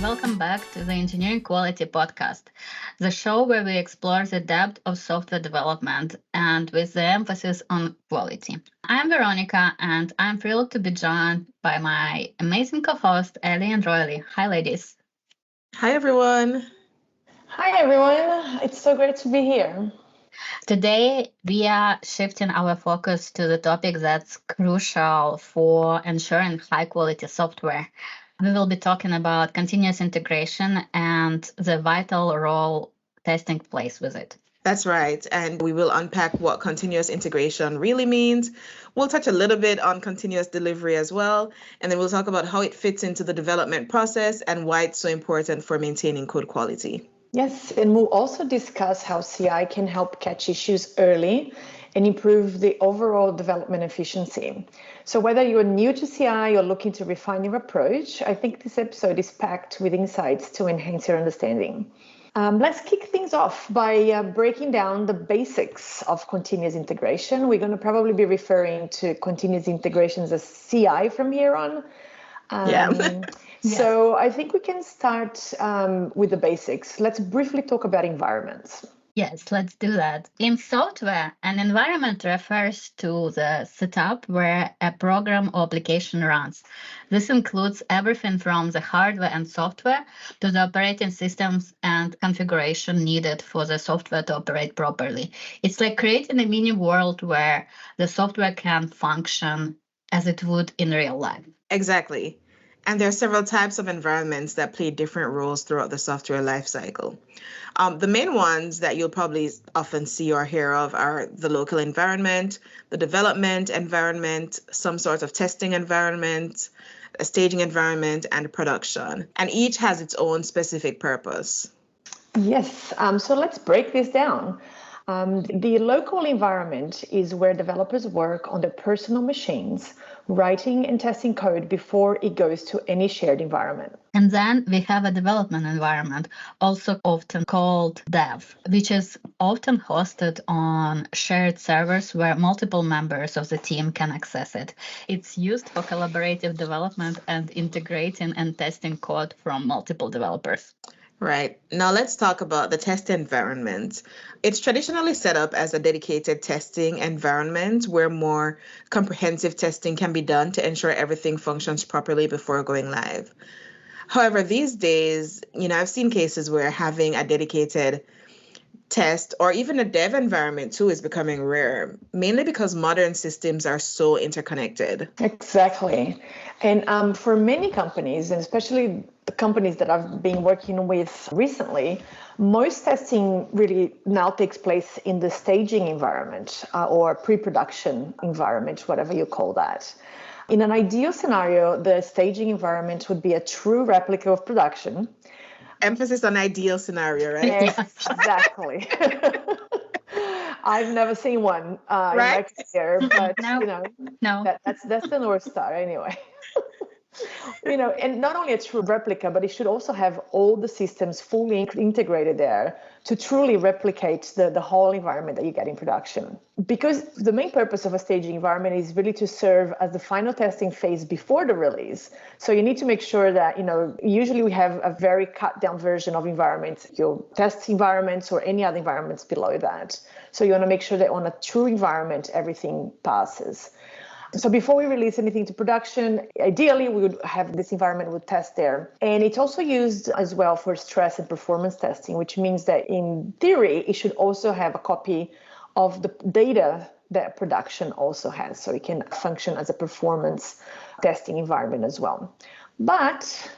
and welcome back to the Engineering Quality Podcast, the show where we explore the depth of software development and with the emphasis on quality. I'm Veronica, and I'm thrilled to be joined by my amazing co-host, Ellie and Royally. Hi, ladies. Hi, everyone. Hi, everyone. It's so great to be here. Today, we are shifting our focus to the topic that's crucial for ensuring high-quality software. We will be talking about continuous integration and the vital role testing plays with it. That's right. And we will unpack what continuous integration really means. We'll touch a little bit on continuous delivery as well. And then we'll talk about how it fits into the development process and why it's so important for maintaining code quality. Yes, and we'll also discuss how CI can help catch issues early and improve the overall development efficiency. So whether you're new to CI or looking to refine your approach, I think this episode is packed with insights to enhance your understanding. Let's kick things off by breaking down the basics of continuous integration. We're going to probably be referring to continuous integrations as CI from here on. So I think we can start with the basics. Let's briefly talk about environments. Yes, let's do that. In software, an environment refers to the setup where a program or application runs. This includes everything from the hardware and software to the operating systems and configuration needed for the software to operate properly. It's like creating a mini world where the software can function as it would in real life. Exactly. And there are several types of environments that play different roles throughout the software lifecycle. The main ones that you'll probably often see or hear of are the local environment, the development environment, some sort of testing environment, a staging environment, and production. And each has its own specific purpose. Yes, so let's break this down. The local environment is where developers work on their personal machines, writing and testing code before it goes to any shared environment. And then we have a development environment, also often called dev, which is often hosted on shared servers where multiple members of the team can access it. It's used for collaborative development and integrating and testing code from multiple developers. Right. Now let's talk about the test environment. It's traditionally set up as a dedicated testing environment where more comprehensive testing can be done to ensure everything functions properly before going live. However, these days, I've seen cases where having a dedicated test or even a dev environment too is becoming rare, mainly because modern systems are so interconnected. Exactly. And for many companies, and especially the companies that I've been working with recently, most testing really now takes place in the staging environment or pre-production environment, whatever you call that. In an ideal scenario, the staging environment would be a true replica of production. Emphasis on ideal scenario, right? Exactly. I've never seen one in my career, but that's the North Star anyway. And not only a true replica, but it should also have all the systems fully integrated there to truly replicate the whole environment that you get in production. Because the main purpose of a staging environment is really to serve as the final testing phase before the release. So you need to make sure that, usually we have a very cut down version of environments, your test environments or any other environments below that. So you want to make sure that on a true environment, everything passes. So before we release anything to production, ideally we would have this environment would test there. And it's also used as well for stress and performance testing, which means that in theory, it should also have a copy of the data that production also has. So it can function as a performance testing environment as well. But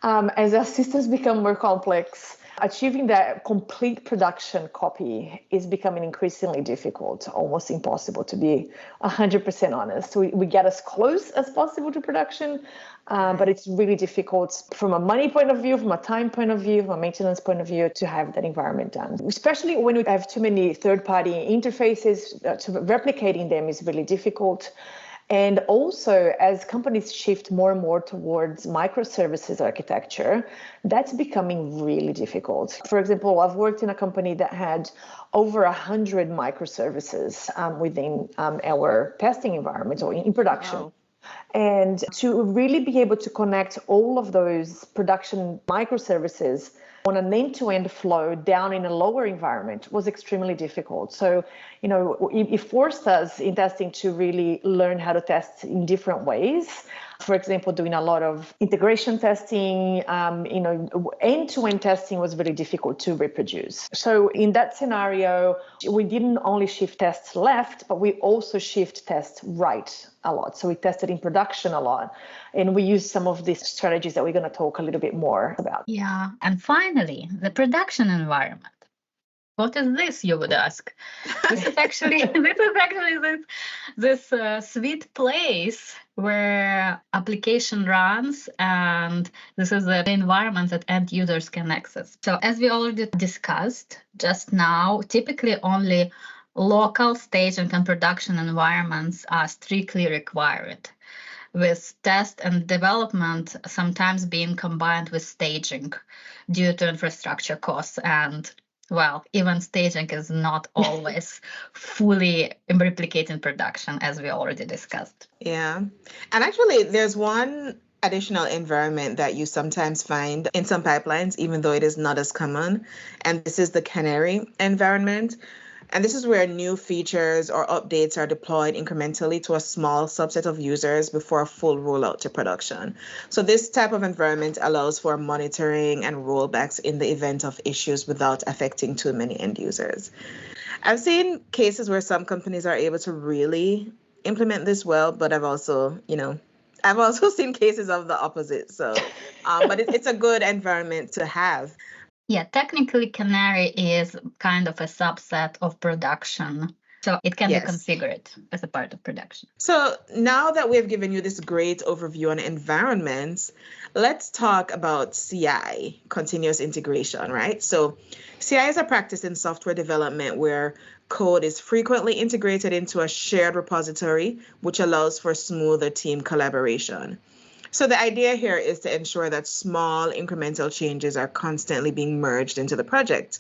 as our systems become more complex, achieving that complete production copy is becoming increasingly difficult, almost impossible, to be 100% honest. We get as close as possible to production, but it's really difficult from a money point of view, from a time point of view, from a maintenance point of view to have that environment done. Especially when we have too many third-party interfaces, replicating them is really difficult. And also, as companies shift more and more towards microservices architecture, that's becoming really difficult. For example, I've worked in a company that had over 100 microservices within our testing environment or in production. Wow. And to really be able to connect all of those production microservices on an end-to-end flow down in a lower environment was extremely difficult. So, it forced us in testing to really learn how to test in different ways. For example, doing a lot of integration testing, end-to-end testing was very difficult to reproduce. So in that scenario, we didn't only shift tests left, but we also shift tests right a lot. So we tested in production a lot, and we used some of these strategies that we're going to talk a little bit more about. Yeah, and finally, the production environment. What is this, you would ask? This is actually this sweet place where application runs, and this is the environment that end users can access. So as we already discussed just now, typically only local staging and production environments are strictly required, with test and development sometimes being combined with staging due to infrastructure costs. And well, even staging is not always fully replicating production, as we already discussed. Yeah. And actually, there's one additional environment that you sometimes find in some pipelines, even though it is not as common. And this is the canary environment. And this is where new features or updates are deployed incrementally to a small subset of users before a full rollout to production. So this type of environment allows for monitoring and rollbacks in the event of issues without affecting too many end users. I've seen cases where some companies are able to really implement this well, but I've also seen cases of the opposite. So, but it's a good environment to have. Yeah, technically, Canary is kind of a subset of production. So it can be configured as a part of production. So now that we've given you this great overview on environments, let's talk about CI, continuous integration, right? So CI is a practice in software development where code is frequently integrated into a shared repository, which allows for smoother team collaboration. So the idea here is to ensure that small incremental changes are constantly being merged into the project,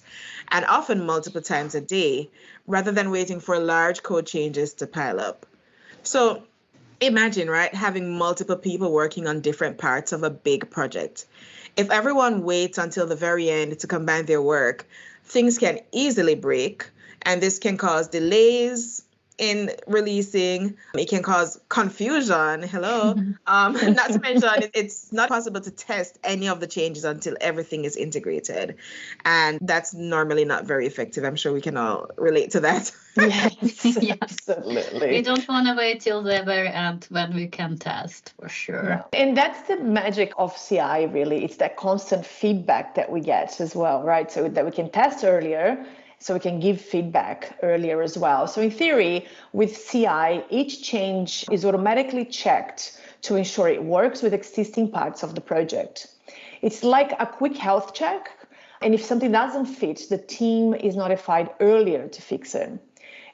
and often multiple times a day, rather than waiting for large code changes to pile up. So imagine, right, having multiple people working on different parts of a big project. If everyone waits until the very end to combine their work, things can easily break, and this can cause delays in releasing. It can cause confusion. Hello. Not to mention, it's not possible to test any of the changes until everything is integrated. And that's normally not very effective. I'm sure we can all relate to that. Yes, yeah. Absolutely. We don't want to wait till the very end when we can test, for sure. Yeah. And that's the magic of CI, really. It's that constant feedback that we get as well, right? So that we can test earlier, so we can give feedback earlier as well. So in theory, with CI, each change is automatically checked to ensure it works with existing parts of the project. It's like a quick health check. And if something doesn't fit, the team is notified earlier to fix it.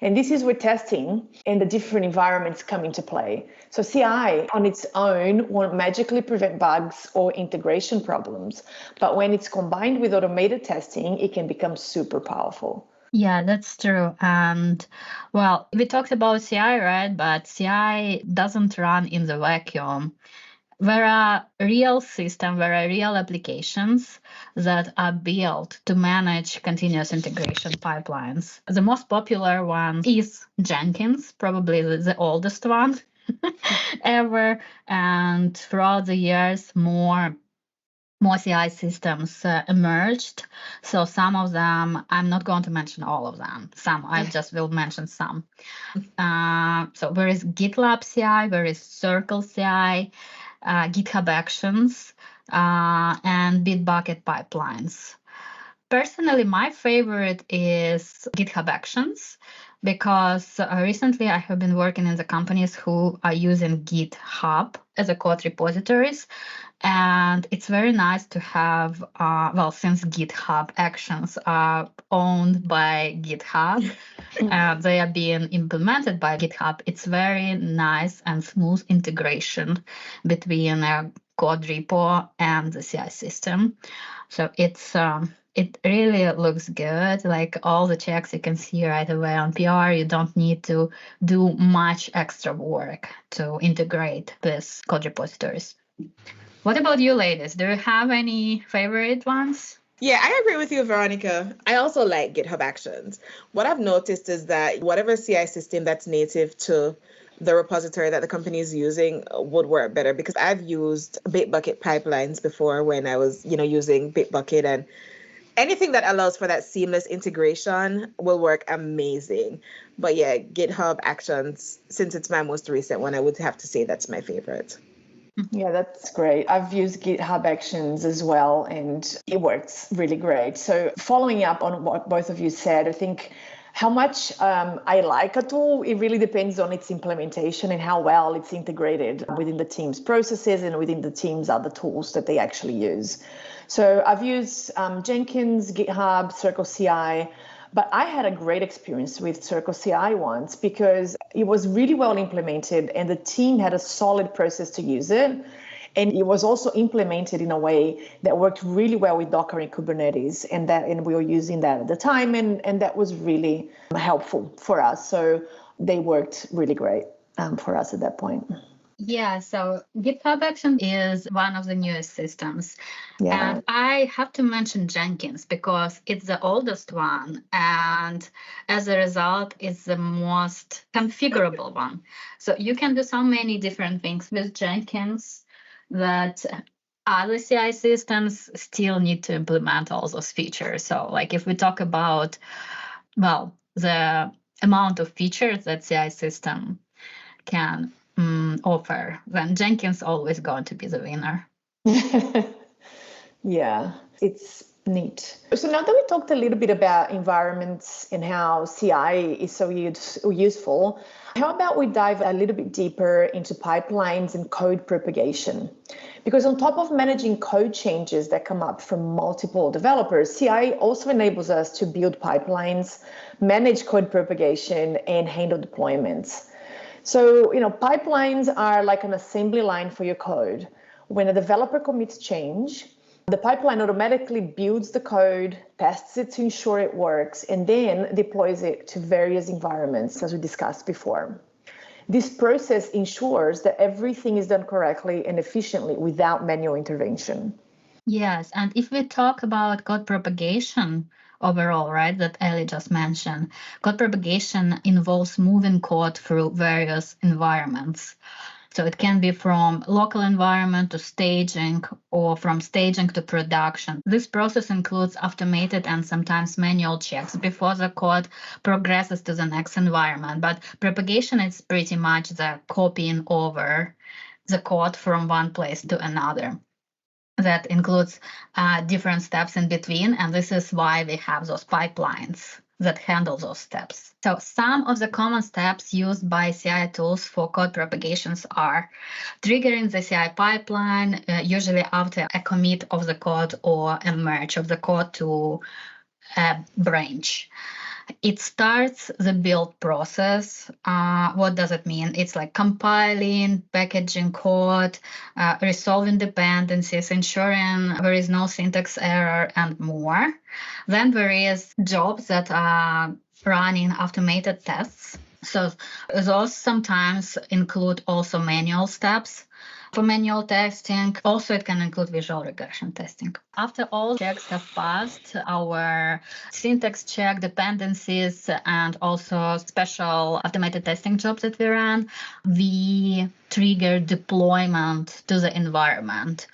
And this is where testing and the different environments come into play. So CI on its own won't magically prevent bugs or integration problems, but when it's combined with automated testing, it can become super powerful. Yeah, that's true. And well, we talked about CI, right? But CI doesn't run in the vacuum. There are real systems, there are real applications that are built to manage continuous integration pipelines. The most popular one is Jenkins, probably the oldest one ever. And throughout the years, more CI systems emerged. So some of them, I'm not going to mention all of them. Some, I just will mention some. So there is GitLab CI, there is CircleCI, GitHub Actions, and Bitbucket pipelines. Personally, my favorite is GitHub Actions, because recently I have been working in the companies who are using GitHub as a code repositories. And it's very nice to have, since GitHub Actions are owned by GitHub, they are being implemented by GitHub, it's very nice and smooth integration between a code repo and the CI system. So it's it really looks good. Like all the checks you can see right away on PR. You don't need to do much extra work to integrate these code repositories. What about you, ladies? Do you have any favorite ones? Yeah, I agree with you, Veronica. I also like GitHub Actions. What I've noticed is that whatever CI system that's native to the repository that the company is using would work better, because I've used Bitbucket pipelines before when I was, using Bitbucket, and anything that allows for that seamless integration will work amazing. But yeah, GitHub Actions, since it's my most recent one, I would have to say that's my favorite. Yeah, that's great. I've used GitHub Actions as well, and it works really great. So following up on what both of you said, I think how much I like a tool, it really depends on its implementation and how well it's integrated within the team's processes and within the team's other tools that they actually use. So I've used Jenkins, GitHub, CircleCI, but I had a great experience with CircleCI once because it was really well implemented and the team had a solid process to use it. And it was also implemented in a way that worked really well with Docker and Kubernetes, and we were using that at the time, and that was really helpful for us. So they worked really great for us at that point. Yeah, so GitHub Action is one of the newest systems. Yeah. And I have to mention Jenkins because it's the oldest one. And as a result, it's the most configurable one. So you can do so many different things with Jenkins that other CI systems still need to implement all those features. So like if we talk about, well, the amount of features that CI system can offer, then Jenkins always going to be the winner. Yeah, it's neat. So now that we talked a little bit about environments and how CI is so useful, how about we dive a little bit deeper into pipelines and code propagation? Because on top of managing code changes that come up from multiple developers, CI also enables us to build pipelines, manage code propagation, and handle deployments. So, pipelines are like an assembly line for your code. When a developer commits change, the pipeline automatically builds the code, tests it to ensure it works, and then deploys it to various environments, as we discussed before. This process ensures that everything is done correctly and efficiently without manual intervention. Yes, and if we talk about code propagation overall, right, that Ellie just mentioned, code propagation involves moving code through various environments. So it can be from local environment to staging or from staging to production. This process includes automated and sometimes manual checks before the code progresses to the next environment. But propagation is pretty much the copying over the code from one place to another. That includes different steps in between, and this is why we have those pipelines that handle those steps. So some of the common steps used by CI tools for code propagations are triggering the CI pipeline, usually after a commit of the code or a merge of the code to a branch. It starts the build process. What does it mean? It's like compiling, packaging code, resolving dependencies, ensuring there is no syntax error, and more. Then there is jobs that are running automated tests. So those sometimes include also manual steps. For manual testing, also it can include visual regression testing. After all checks have passed, our syntax check, dependencies, and also special automated testing jobs that we run, we trigger deployment to the environment.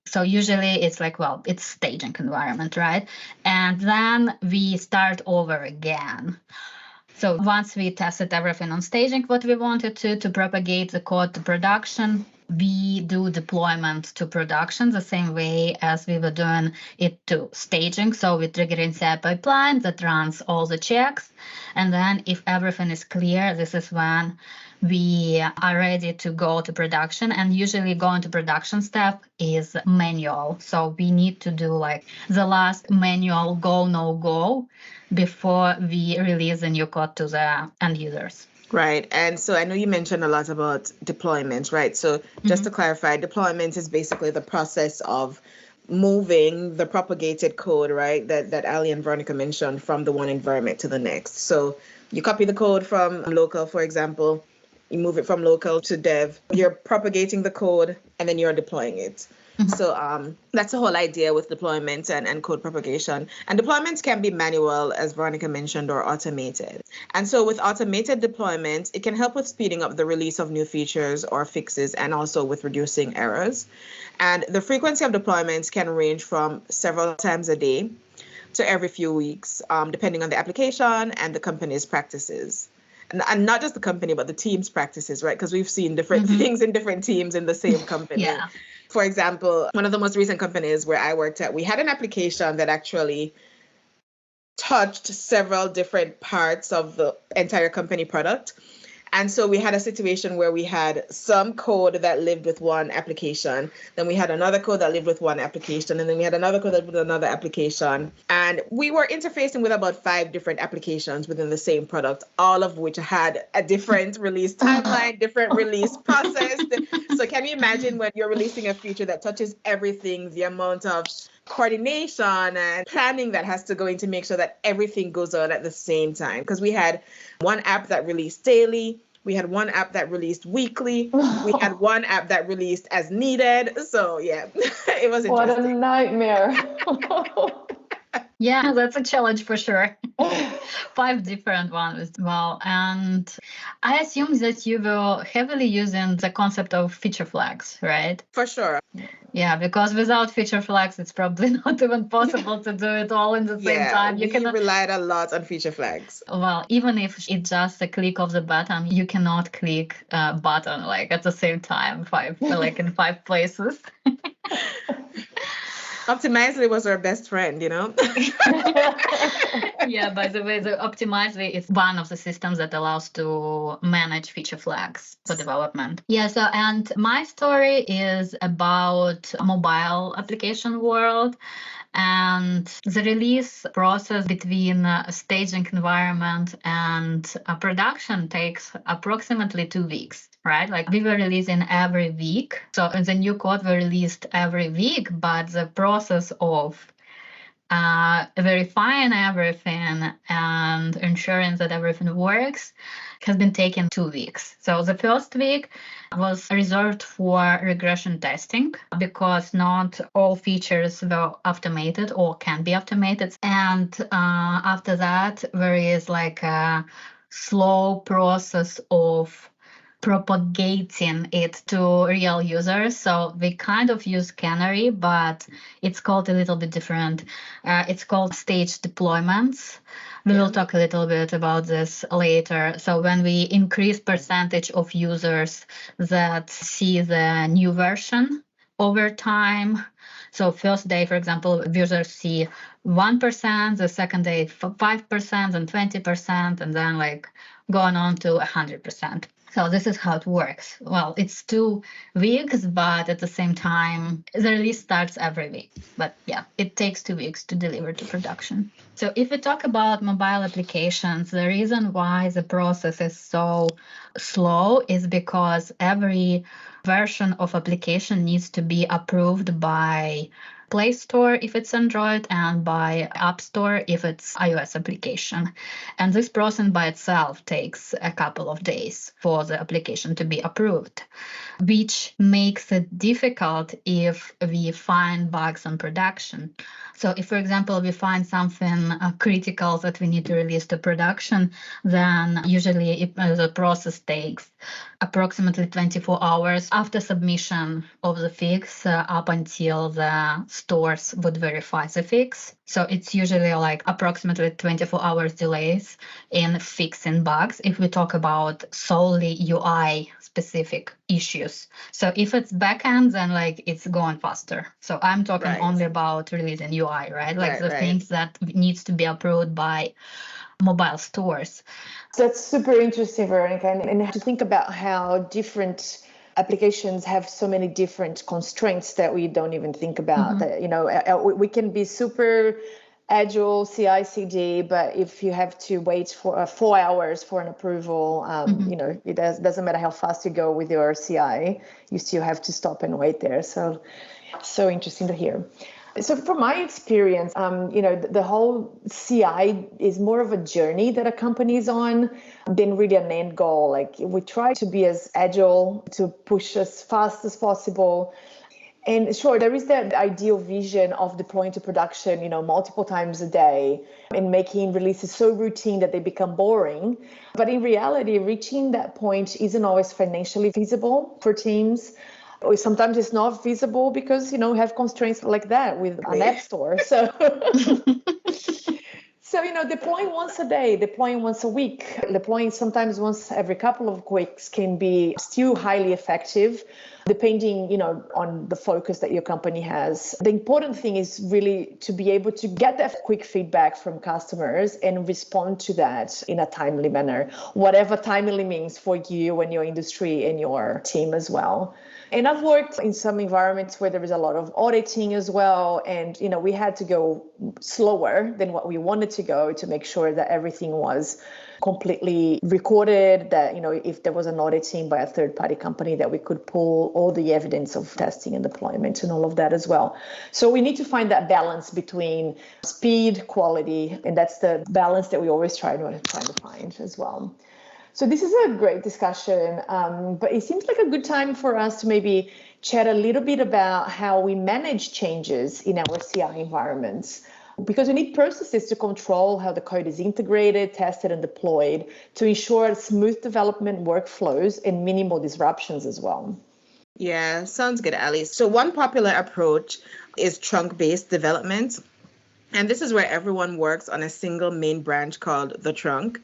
So usually it's like, well, it's staging environment, right? And then we start over again. So once we tested everything on staging, what we wanted to propagate the code to production, we do deployment to production the same way as we were doing it to staging. So we trigger in CI pipeline that runs all the checks. And then if everything is clear, this is when we are ready to go to production. And usually going to production step is manual. So we need to do like the last manual go, no go before we release the new code to the end users. Right. And so I know you mentioned a lot about deployment, right? So just to clarify, deployment is basically the process of moving the propagated code, right, that Ali and Veronica mentioned, from the one environment to the next. So you copy the code from local, for example, you move it from local to dev, you're propagating the code, and then you're deploying it. So that's the whole idea with deployment and code propagation. And deployments can be manual, as Veronica mentioned, or automated. And so with automated deployments, it can help with speeding up the release of new features or fixes, and also with reducing errors. And the frequency of deployments can range from several times a day to every few weeks, depending on the application and the company's practices. And not just the company, but the team's practices, right? Because we've seen different things in different teams in the same company. Yeah. For example, one of the most recent companies where I worked at, we had an application that actually touched several different parts of the entire company product. And so we had a situation where we had some code that lived with one application, then we had another code that lived with one application, and then we had another code that lived with another application. And we were interfacing with about 5 different applications within the same product, all of which had a different release timeline, different release process. So can you imagine when you're releasing a feature that touches everything, the amount of coordination and planning that has to go in to make sure that everything goes on at the same time? Because we had one app that released daily, we had one app that released weekly, we had one app that released as needed. So yeah, it was interesting. What a nightmare. Yeah, that's a challenge for sure. 5 different ones as well. And I assume that you were heavily using the concept of feature flags, right? For sure. Yeah, because without feature flags, it's probably not even possible to do it all in the same time. We relied a lot on feature flags. Well, even if it's just a click of the button, you cannot click a button like at the same time, in 5 places. Optimizely was our best friend, you know? Yeah, by the way, the Optimizely is one of the systems that allows to manage feature flags for development. Yeah, so and my story is about mobile application world. And the release process between staging environment and production takes approximately 2 weeks, right? Like we were releasing every week. So the new code were released every week, but the process of verifying everything and ensuring that everything works has been taking 2 weeks. So the first week was reserved for regression testing because not all features were automated or can be automated. And after that, there is like a slow process of propagating it to real users. So we kind of use canary, but it's called a little bit different. It's called stage deployments. We will talk a little bit about this later. So when we increase percentage of users that see the new version over time. So first day, for example, users see 1%, the second day 5%, and 20%, and then like going on to 100%. So this is how it works. Well, it's 2 weeks, but at the same time, the release starts every week. But yeah, it takes 2 weeks to deliver to production. So if we talk about mobile applications, the reason why the process is so slow is because every version of application needs to be approved by Play Store if it's Android and by App Store if it's iOS application. And this process by itself takes a couple of days for the application to be approved, which makes it difficult if we find bugs in production. So if, for example, we find something critical that we need to release to production, then usually the process takes approximately 24 hours after submission of the fix up until the stores would verify the fix. So it's usually like approximately 24 hours delays in fixing bugs if we talk about solely UI specific issues. So if it's backend, then like it's going faster. So I'm talking only about releasing UI, right? Like things that needs to be approved by mobile stores. So that's super interesting, Veronica, and to think about how different applications have so many different constraints that we don't even think about. That, you know, we can be super Agile, CI/CD, but if you have to wait for 4 hours for an approval, it doesn't matter how fast you go with your CI, you still have to stop and wait there. So interesting to hear. So from my experience, the whole CI is more of a journey that a company is on than really an end goal. Like we try to be as agile, to push as fast as possible. And sure, there is that ideal vision of deploying to production, multiple times a day and making releases so routine that they become boring. But in reality, reaching that point isn't always financially feasible for teams. Or sometimes it's not feasible because, we have constraints like that with an app store. So, deploying once a day, deploying once a week, deploying sometimes once every couple of weeks can be still highly effective, depending, on the focus that your company has. The important thing is really to be able to get that quick feedback from customers and respond to that in a timely manner, whatever timely means for you and your industry and your team as well. And I've worked in some environments where there is a lot of auditing as well. And, we had to go slower than what we wanted to go to make sure that everything was completely recorded, that, if there was an auditing by a third-party company, that we could pull all the evidence of testing and deployment and all of that as well. So we need to find that balance between speed, quality, and that's the balance that we always try to find as well. So this is a great discussion, but it seems like a good time for us to maybe chat a little bit about how we manage changes in our CI environments, because we need processes to control how the code is integrated, tested, and deployed to ensure smooth development workflows and minimal disruptions as well. Yeah, sounds good, Ali. So one popular approach is trunk-based development. And this is where everyone works on a single main branch called the trunk.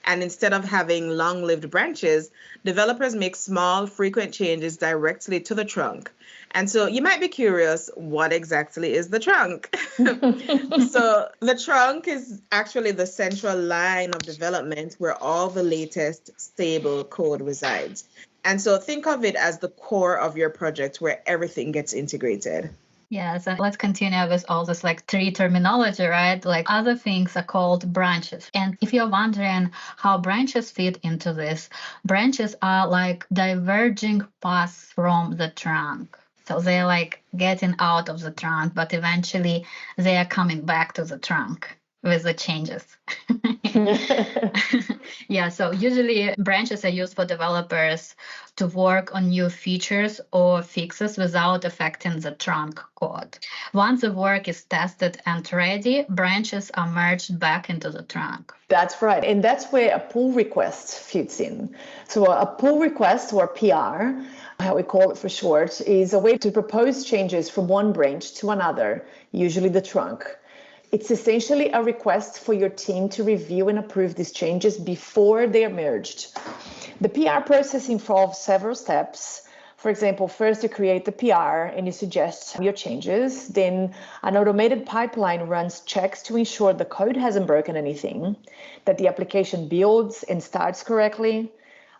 And instead of having long-lived branches, developers make small, frequent changes directly to the trunk. And so you might be curious, what exactly is the trunk? So the trunk is actually the central line of development where all the latest stable code resides. And so think of it as the core of your project where everything gets integrated. Yes, and let's continue with all this tree terminology, right? Like other things are called branches. And if you're wondering how branches fit into this, branches are like diverging paths from the trunk. So they're like getting out of the trunk, but eventually they are coming back to the trunk with the changes. Yeah, so usually branches are used for developers to work on new features or fixes without affecting the trunk code. Once the work is tested and ready, branches are merged back into the trunk. That's right. And that's where a pull request fits in. So a pull request, or PR, how we call it for short, is a way to propose changes from one branch to another, usually the trunk. It's essentially a request for your team to review and approve these changes before they are merged. The PR process involves several steps. For example, first you create the PR and you suggest your changes. Then an automated pipeline runs checks to ensure the code hasn't broken anything, that the application builds and starts correctly.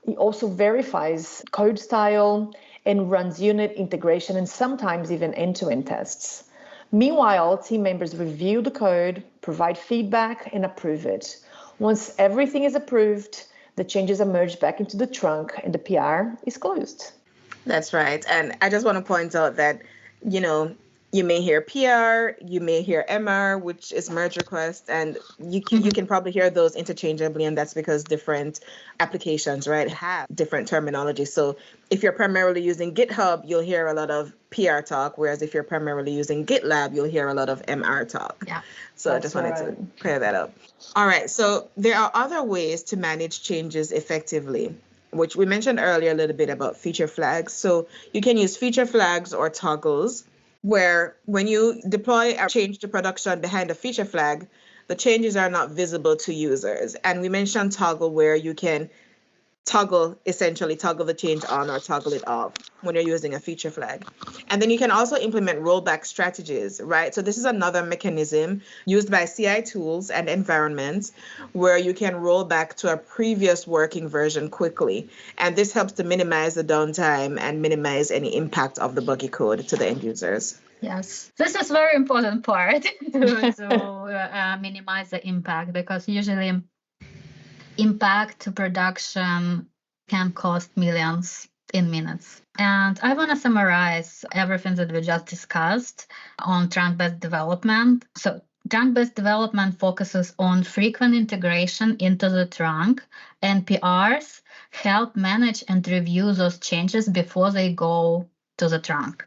It also verifies code style and runs unit integration and sometimes even end-to-end tests. Meanwhile, team members review the code, provide feedback, and approve it. Once everything is approved, the changes are merged back into the trunk and the PR is closed. That's right. And I just want to point out that, you may hear PR, you may hear MR, which is merge request, and you can probably hear those interchangeably, and that's because different applications, right, have different terminology. So if you're primarily using GitHub, you'll hear a lot of PR talk, whereas if you're primarily using GitLab, you'll hear a lot of MR talk. Yeah. So I just wanted to clear that up. All right. So there are other ways to manage changes effectively, which we mentioned earlier a little bit about feature flags. So you can use feature flags or toggles, where when you deploy a change to production behind a feature flag, the changes are not visible to users. And we mentioned toggle, where you can essentially toggle the change on or toggle it off when you're using a feature flag. And then you can also implement rollback strategies, right? So this is another mechanism used by CI tools and environments where you can roll back to a previous working version quickly. And this helps to minimize the downtime and minimize any impact of the buggy code to the end users. Yes, this is very important part to minimize the impact, because usually impact to production can cost millions in minutes. And I want to summarize everything that we just discussed on trunk-based development. So trunk-based development focuses on frequent integration into the trunk, and PRs help manage and review those changes before they go to the trunk.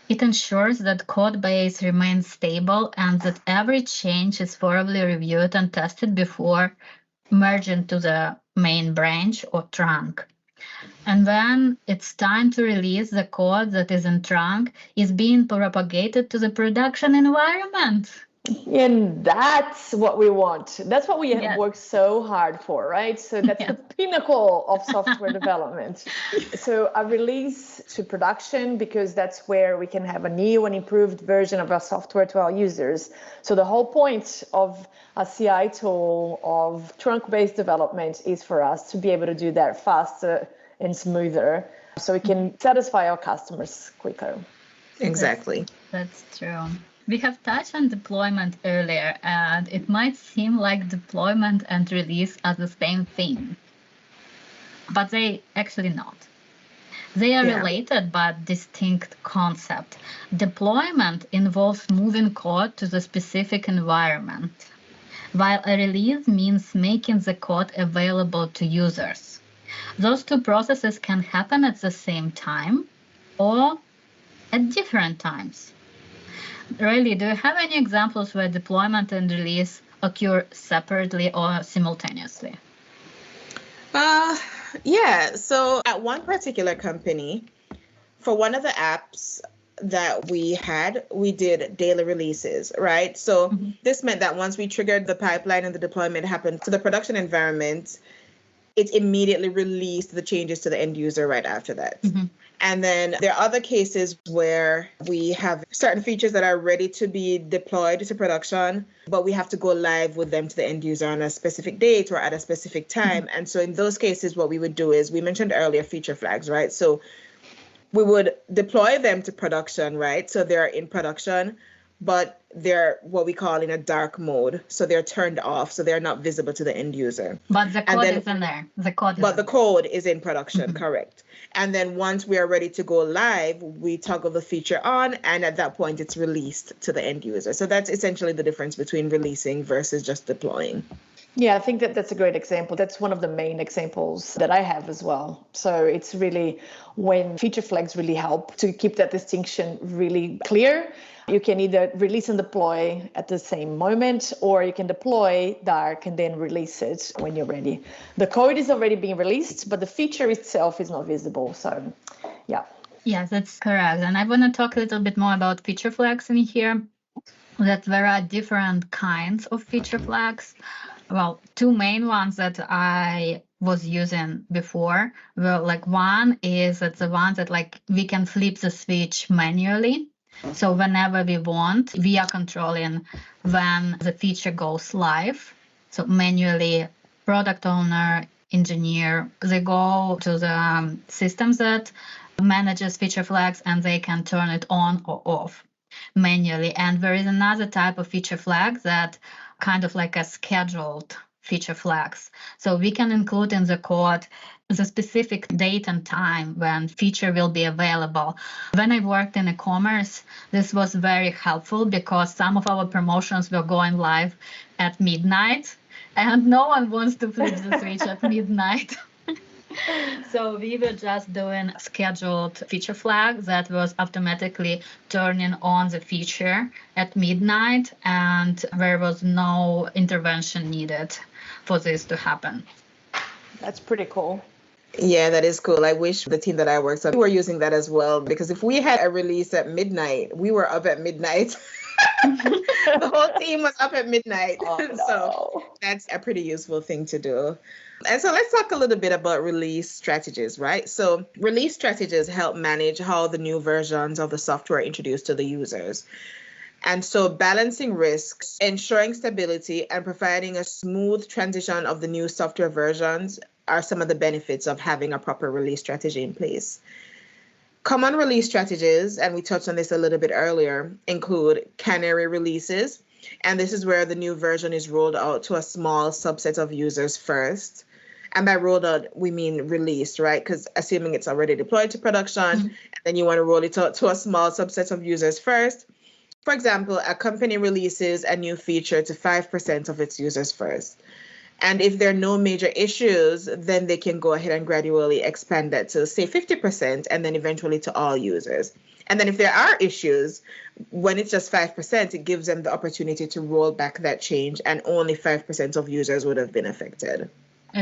It ensures that code base remains stable and that every change is thoroughly reviewed and tested before merging to the main branch or trunk. And when it's time to release, the code that is in trunk is being propagated to the production environment. And that's what we want. That's what we Yes. work so hard for, right? So that's the pinnacle of software development. So a release to production, because that's where we can have a new and improved version of our software to our users. So the whole point of a CI tool, of trunk-based development, is for us to be able to do that faster and smoother, so we can satisfy our customers quicker. Exactly. That's true. We have touched on deployment earlier, and it might seem like deployment and release are the same thing, but they actually not. They are related but distinct concept. Deployment involves moving code to the specific environment, while a release means making the code available to users. Those two processes can happen at the same time or at different times. Really, do you have any examples where deployment and release occur separately or simultaneously? Yeah. So at one particular company, for one of the apps that we had, we did daily releases, right? So this meant that once we triggered the pipeline and the deployment happened to the production environment, it immediately released the changes to the end user right after that. And then there are other cases where we have certain features that are ready to be deployed to production, but we have to go live with them to the end user on a specific date or at a specific time. And so in those cases, what we would do is, we mentioned earlier feature flags, right? So we would deploy them to production, right? So they're in production, but they're what we call in a dark mode. So they're turned off. So they're not visible to the end user. But the code is in there. The code is in production, correct. And then once we are ready to go live, we toggle the feature on, and at that point it's released to the end user. So that's essentially the difference between releasing versus just deploying. Yeah, I think that that's a great example. That's one of the main examples that I have as well. So it's really when feature flags really help to keep that distinction really clear. You can either release and deploy at the same moment, or you can deploy dark and then release it when you're ready. The code is already being released, but the feature itself is not visible. So, yeah. Yes, that's correct. And I want to talk a little bit more about feature flags in here. That there are different kinds of feature flags. Well, two main ones that I was using before were like, one is that the one that like we can flip the switch manually. So whenever we want, we are controlling when the feature goes live. So manually, product owner, engineer, they go to the systems that manages feature flags and they can turn it on or off manually. And there is another type of feature flag that kind of like a scheduled feature flags. So we can include in the code the specific date and time when feature will be available. When I worked in e-commerce, this was very helpful because some of our promotions were going live at midnight and no one wants to flip the switch at midnight. So we were just doing scheduled feature flag that was automatically turning on the feature at midnight, and there was no intervention needed for this to happen. That's pretty cool. Yeah, that is cool. I wish the team that I worked with were using that as well, because if we had a release at midnight, we were up at midnight. The whole team was up at midnight. Oh, no. So that's a pretty useful thing to do. And so let's talk a little bit about release strategies, right? So release strategies help manage how the new versions of the software are introduced to the users. And so balancing risks, ensuring stability, and providing a smooth transition of the new software versions are some of the benefits of having a proper release strategy in place. Common release strategies, and we touched on this a little bit earlier, include canary releases. And this is where the new version is rolled out to a small subset of users first. And by rolled out, we mean released, right? Because assuming it's already deployed to production, and then you want to roll it out to a small subset of users first. For example, a company releases a new feature to 5% of its users first. And if there are no major issues, then they can go ahead and gradually expand that to, say, 50%, and then eventually to all users. And then if there are issues, when it's just 5%, it gives them the opportunity to roll back that change, and only 5% of users would have been affected.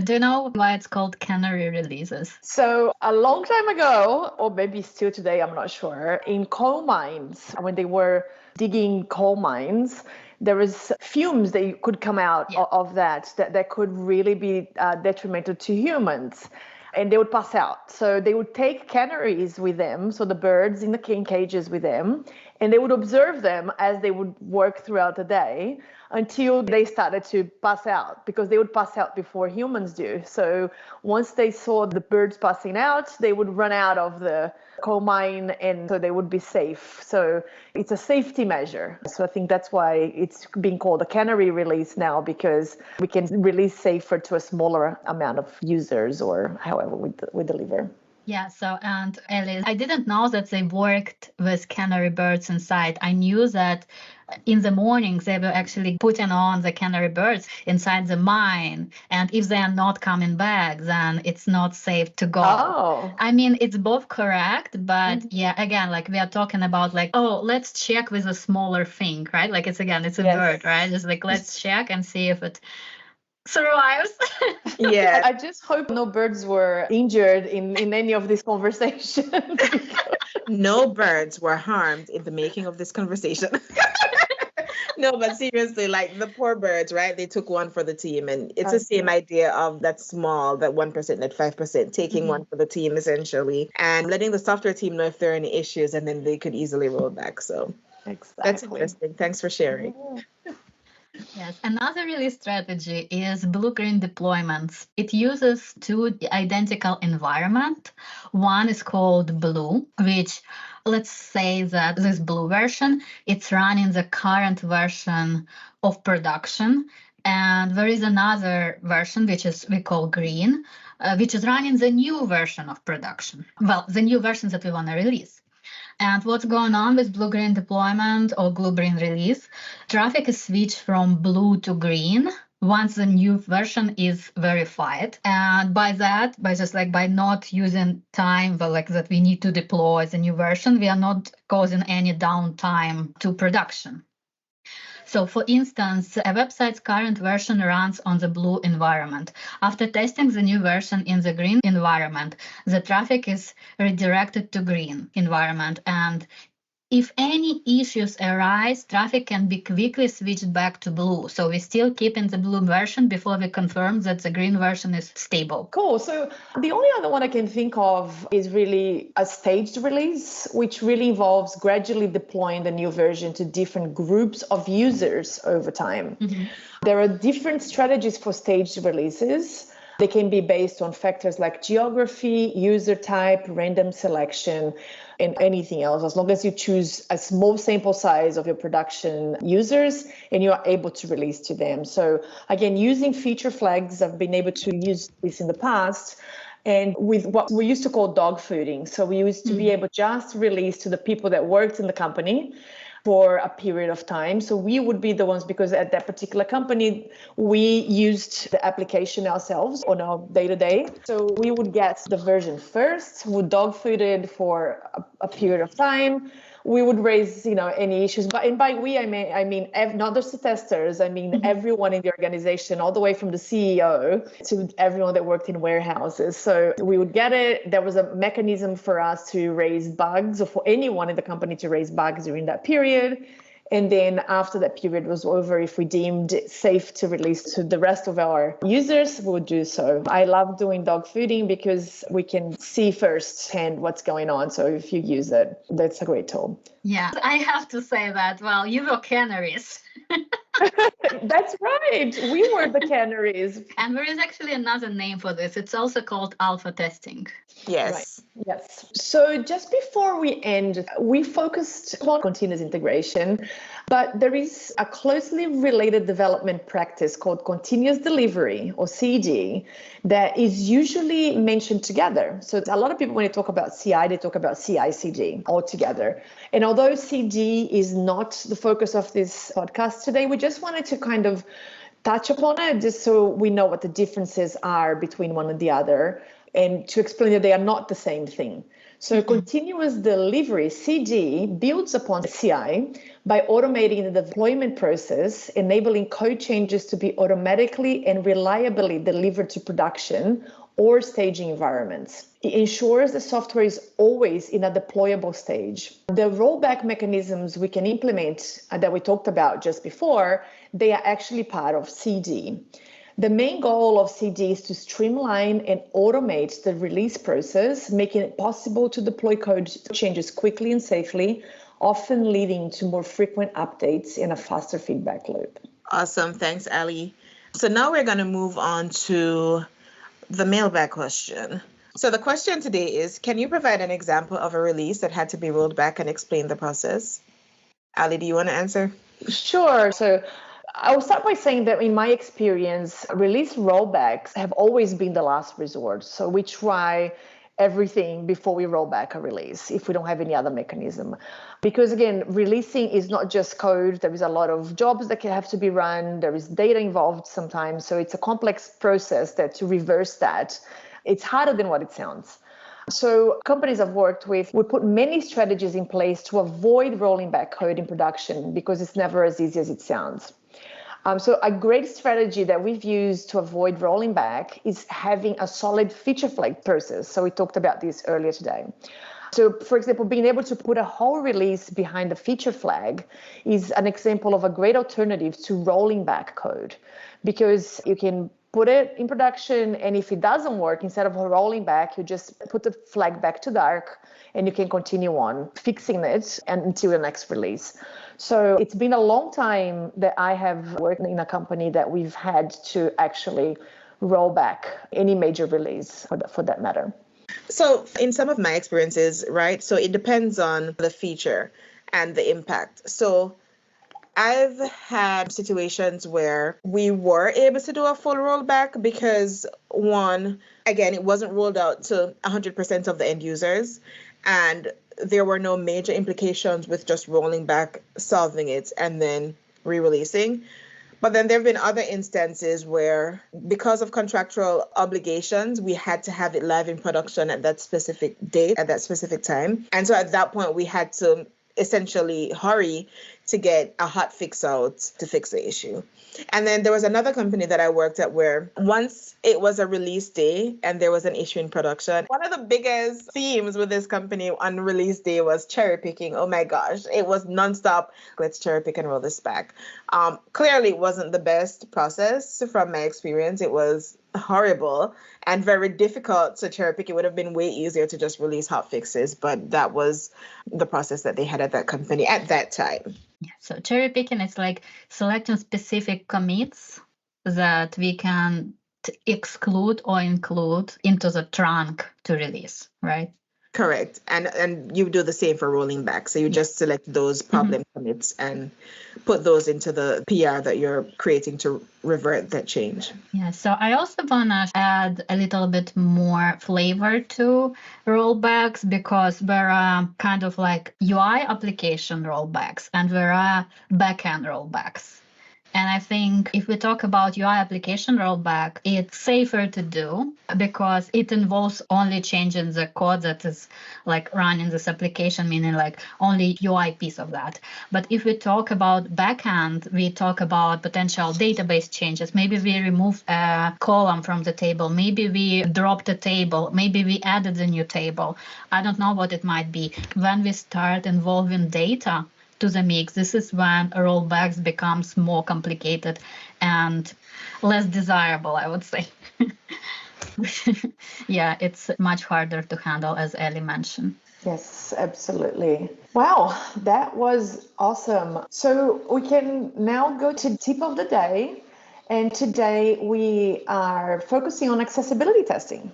Do you know why it's called canary releases? So a long time ago, or maybe still today, I'm not sure, in coal mines, when they were digging coal mines, there was fumes that could come out of that could really be detrimental to humans. And they would pass out. So they would take canaries with them, so the birds in the king cages with them, and they would observe them as they would work throughout the day until they started to pass out, because they would pass out before humans do. So once they saw the birds passing out, they would run out of the coal mine, and so they would be safe. So it's a safety measure. So I think that's why it's being called a canary release now, because we can release safer to a smaller amount of users, or however we deliver. Yeah, so, and Ellie, I didn't know that they worked with canary birds inside. I knew that in the mornings they were actually putting on the canary birds inside the mine. And if they are not coming back, then it's not safe to go. Oh. I mean, it's both correct, but yeah, again, like we are talking about like, oh, let's check with a smaller thing, right? Like it's a bird, right? Just like, let's check and see if it survives. Yeah. I just hope no birds were injured in any of this conversation. No birds were harmed in the making of this conversation. No, but seriously, like the poor birds, right? They took one for the team, and it's the same idea of that 1%, that 5%, taking one for the team essentially, and letting the software team know if there are any issues, and then they could easily roll back. So that's interesting. Thanks for sharing. Yes, another release strategy is blue-green deployments. It uses two identical environments. One is called blue, which, let's say that this blue version, it's running the current version of production. And there is another version, which is we call green, which is running the new version of production. Well, the new version that we want to release. And what's going on with blue-green deployment or blue-green release? Traffic is switched from blue to green once the new version is verified. And by not using time that we need to deploy the new version, we are not causing any downtime to production. So for instance, a website's current version runs on the blue environment. After testing the new version in the green environment, the traffic is redirected to green environment. And if any issues arise, traffic can be quickly switched back to blue. So we still keep in the blue version before we confirm that the green version is stable. Cool. So the only other one I can think of is really a staged release, which really involves gradually deploying the new version to different groups of users over time. There are different strategies for staged releases. They can be based on factors like geography, user type, random selection, and anything else, as long as you choose a small sample size of your production users and you are able to release to them. So again, using feature flags, I've been able to use this in the past, and with what we used to call dog fooding. So we used to be able just to release to the people that worked in the company for a period of time. So we would be the ones, because at that particular company, we used the application ourselves on our day-to-day. So we would get the version first, would dog food it for a period of time. We would raise, any issues. And by we, I mean not just the testers. I mean everyone in the organization, all the way from the CEO to everyone that worked in warehouses. So we would get it. There was a mechanism for us to raise bugs, or for anyone in the company to raise bugs during that period. And then after that period was over, if we deemed it safe to release to the rest of our users, we would do so. I love doing dog fooding because we can see firsthand what's going on. So if you use it, that's a great tool. Yeah, I have to say that, well, you were canaries. That's right. We were the canaries. And there is actually another name for this. It's also called alpha testing. Yes. Right. Yes. So just before we end, we focused on continuous integration, but there is a closely related development practice called continuous delivery, or CD, that is usually mentioned together. So a lot of people, when they talk about CI, they talk about CI/CD altogether. And although CD is not the focus of this podcast today, we just wanted to kind of touch upon it just so we know what the differences are between one and the other, and to explain that they are not the same thing. So continuous delivery, CD, builds upon CI by automating the deployment process, enabling code changes to be automatically and reliably delivered to production or staging environments. It ensures the software is always in a deployable stage. The rollback mechanisms we can implement that we talked about just before, they are actually part of CD. The main goal of CD is to streamline and automate the release process, making it possible to deploy code changes quickly and safely, often leading to more frequent updates and a faster feedback loop. Awesome. Thanks, Ali. So now we're going to move on to the mailbag question. So the question today is, can you provide an example of a release that had to be rolled back and explain the process? Ali, do you want to answer? Sure. So I will start by saying that in my experience, release rollbacks have always been the last resort. So we try everything before we roll back a release if we don't have any other mechanism. Because again, releasing is not just code. There is a lot of jobs that can have to be run. There is data involved sometimes. So it's a complex process that to reverse that, it's harder than what it sounds. So companies I've worked with, we put many strategies in place to avoid rolling back code in production because it's never as easy as it sounds. So a great strategy that we've used to avoid rolling back is having a solid feature flag process. So we talked about this earlier today. So for example, being able to put a whole release behind the feature flag is an example of a great alternative to rolling back code, because you can put it in production, and if it doesn't work, instead of rolling back, you just put the flag back to dark and you can continue on fixing it until the next release. So it's been a long time that I have worked in a company that we've had to actually roll back any major release for that matter. So in some of my experiences, right, so it depends on the feature and the impact. So I've had situations where we were able to do a full rollback because, one, again, it wasn't rolled out to 100% of the end users, and there were no major implications with just rolling back, solving it, and then re-releasing. But then there have been other instances where, because of contractual obligations, we had to have it live in production at that specific date, at that specific time. And so at that point, we had to essentially hurry to get a hot fix out to fix the issue. And then there was another company that I worked at where once it was a release day and there was an issue in production, one of the biggest themes with this company on release day was cherry picking. Oh my gosh, it was nonstop. Let's cherry pick and roll this back. Clearly, it wasn't the best process from my experience. It was horrible and very difficult to cherry pick. It would have been way easier to just release hot fixes, but that was the process that they had at that company at that time. Yeah, so cherry picking is like selecting specific commits that we can exclude or include into the trunk to release, right? Correct. And you do the same for rolling back. So you just select those problem commits and put those into the PR that you're creating to revert that change. Yeah, so I also want to add a little bit more flavor to rollbacks, because there are kind of like UI application rollbacks and there are backend rollbacks. And I think if we talk about UI application rollback, it's safer to do because it involves only changing the code that is like running this application, meaning like only UI piece of that. But if we talk about backend, we talk about potential database changes. Maybe we remove a column from the table. Maybe we dropped a table. Maybe we added a new table. I don't know what it might be. When we start involving data to the mix, this is when rollbacks becomes more complicated and less desirable, I would say. Yeah, it's much harder to handle, as Ellie mentioned. Yes, absolutely. Wow, that was awesome. So we can now go to tip of the day. And today we are focusing on accessibility testing.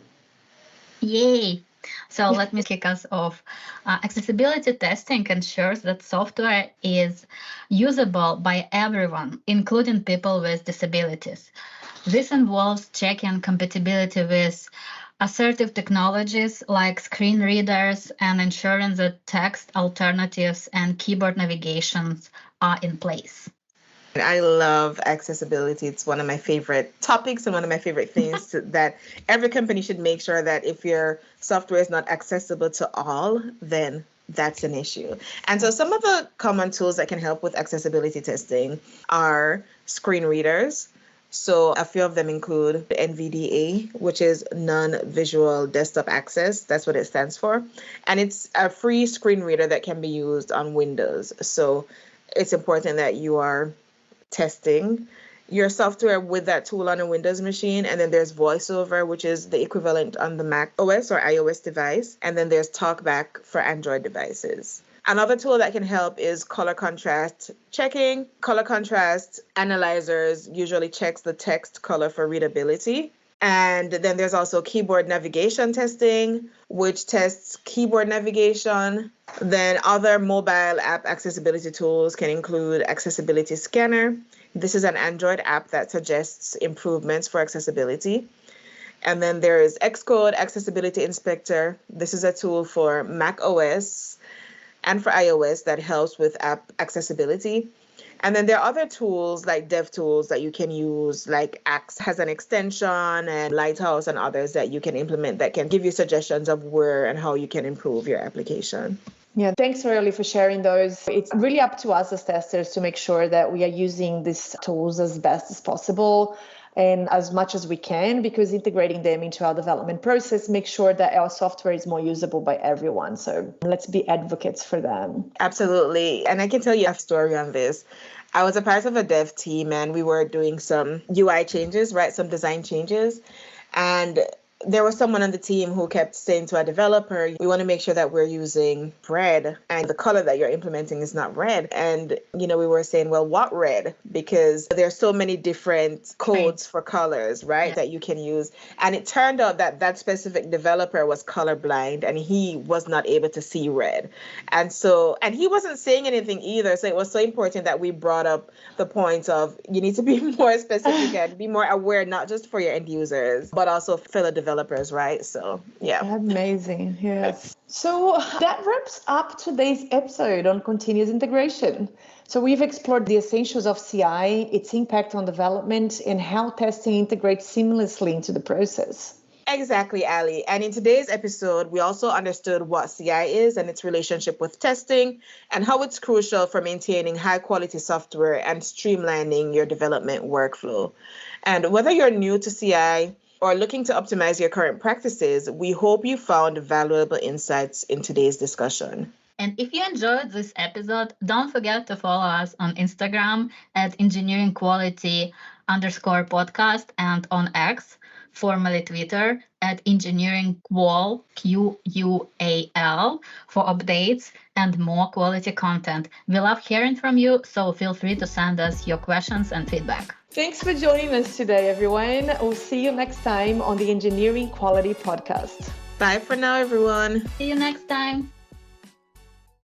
Yay! So let me kick us off. Accessibility testing ensures that software is usable by everyone, including people with disabilities. This involves checking compatibility with assertive technologies like screen readers and ensuring that text alternatives and keyboard navigations are in place. I love accessibility. It's one of my favorite topics and one of my favorite things that every company should make sure that if your software is not accessible to all, then that's an issue. And so some of the common tools that can help with accessibility testing are screen readers. So a few of them include NVDA, which is non-visual desktop access. That's what it stands for. And it's a free screen reader that can be used on Windows. So it's important that you are testing your software with that tool on a Windows machine. And then there's VoiceOver, which is the equivalent on the Mac OS or iOS device. And then there's TalkBack for Android devices. Another tool that can help is color contrast checking. Color contrast analyzers usually checks the text color for readability. And then there's also keyboard navigation testing, which tests keyboard navigation. Then other mobile app accessibility tools can include Accessibility Scanner. This is an Android app that suggests improvements for accessibility. And then there is Xcode Accessibility Inspector. This is a tool for Mac OS and for iOS that helps with app accessibility. And then there are other tools like dev tools that you can use, like Axe has an extension and Lighthouse and others that you can implement that can give you suggestions of where and how you can improve your application. Yeah, thanks, Royally, for sharing those. It's really up to us as testers to make sure that we are using these tools as best as possible and as much as we can, because integrating them into our development process makes sure that our software is more usable by everyone. So let's be advocates for them. Absolutely. And I can tell you a story on this. I was a part of a dev team and we were doing some UI changes, right? Some design changes. And there was someone on the team who kept saying to a developer, we want to make sure that we're using red and the color that you're implementing is not red. And, we were saying, well, what red? Because there's so many different codes for colors, right, that you can use. And it turned out that that specific developer was colorblind and he was not able to see red. And he wasn't saying anything either. So it was so important that we brought up the point of you need to be more specific and be more aware, not just for your end users, but also fellow developers, right? So, yeah. Amazing. Yes. So that wraps up today's episode on continuous integration. So we've explored the essentials of CI, its impact on development, and how testing integrates seamlessly into the process. Exactly, Ali. And in today's episode, we also understood what CI is and its relationship with testing and how it's crucial for maintaining high quality software and streamlining your development workflow. And whether you're new to CI or looking to optimize your current practices, we hope you found valuable insights in today's discussion. And if you enjoyed this episode, don't forget to follow us on Instagram at engineeringquality_podcast and on X, formerly Twitter, at engineeringqual, QUAL, for updates and more quality content. We love hearing from you, so feel free to send us your questions and feedback. Thanks for joining us today, everyone. We'll see you next time on the Engineering Quality Podcast. Bye for now, everyone. See you next time.